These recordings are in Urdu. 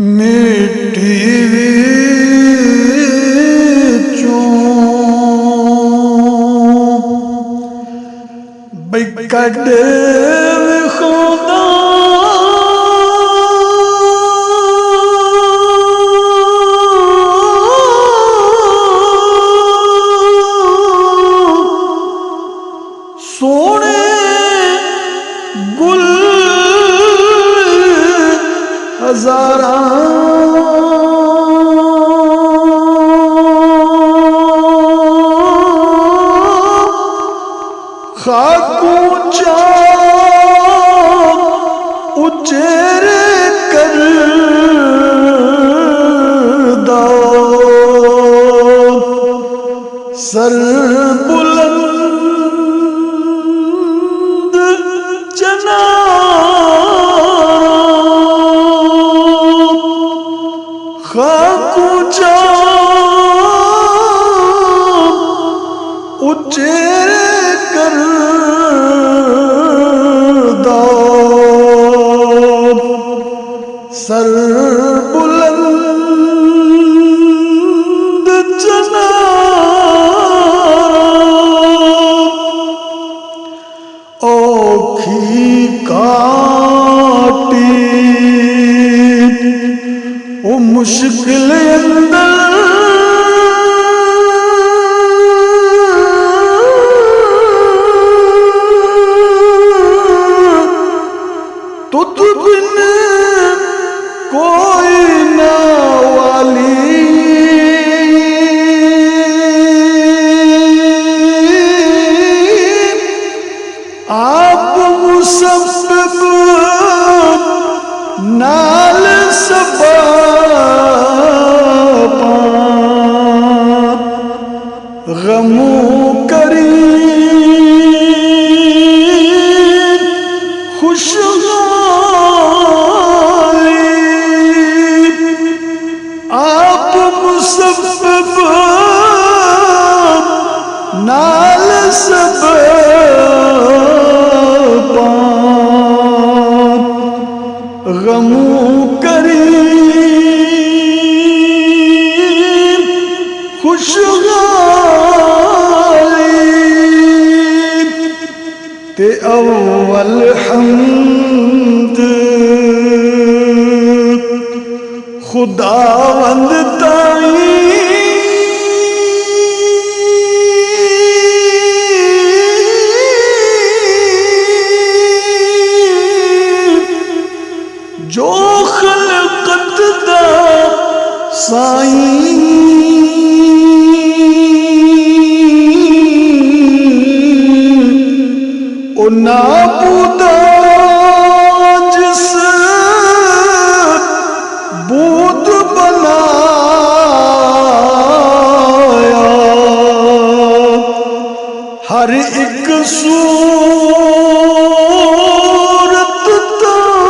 میٹھی وچوں بئی کڈ خدا سونے گل ہزاراں خاکوں چاک اچیرے کردہ سر بلند جناب خاکوں چاک اچیرے سر بلند جناب اوکھی کاٹی او مشکل اندر تجھ بن کوئی نہ والی آپ مسبب نال سبب غموں کریم خوشحالی آپ مسبب نال سبب غموں کریم خوشحالی تے اول حمد خداوند تائیں جو خلقت دا سائیں او نابودا جس بود بنایا ہر ایک صورت تائیں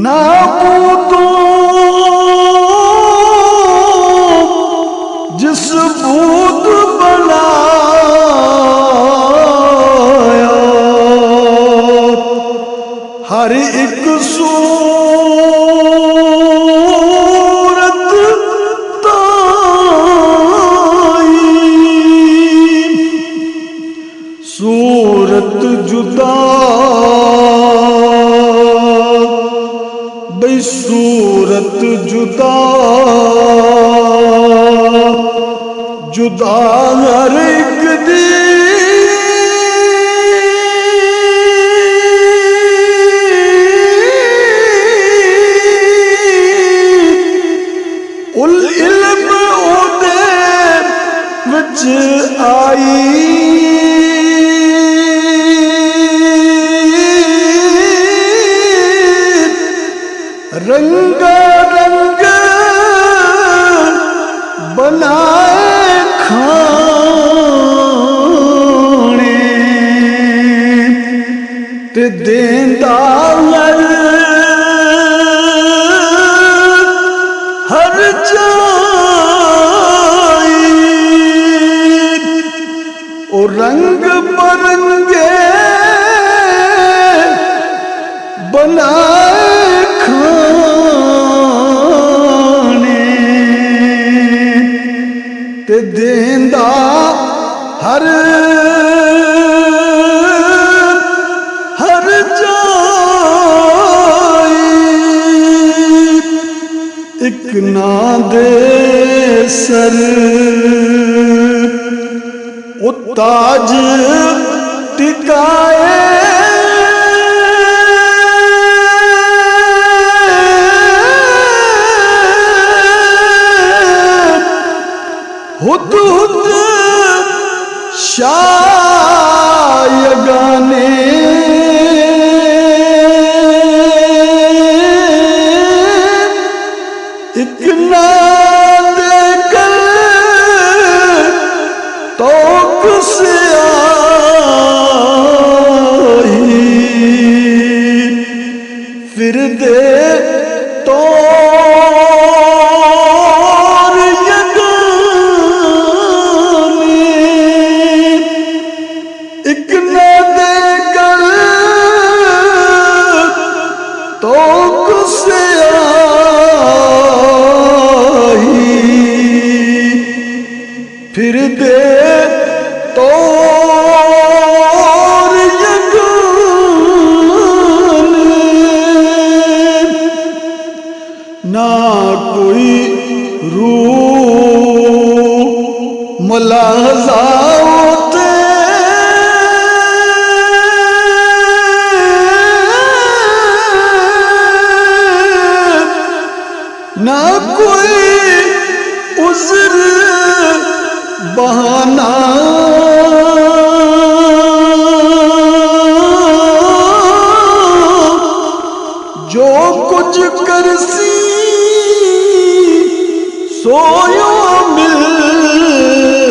نابودو جس بود بنایا ہر ایک صورت تائیں صورت جدا بھئی صورت جدا جدا ہر ایک دی العلم اودے وچ آئی رنگا رنگ بنائے کھانے تے دیندا ہر جائی او رنگ برنگے بنائے کھانے تے دیندا ہر ایک نہ دے سر او تاج ٹکائے ہد ہد شایگانے ایک نہ دے کر توق سے آئی پھر دے تو یگانے ایک نہ دے کر توق سے پھر دے تو یگانے نہ کوئی روح ملاحظہ ہوتے نہ کوئی عذر بہانا جو کچھ کرسی سویو ملسی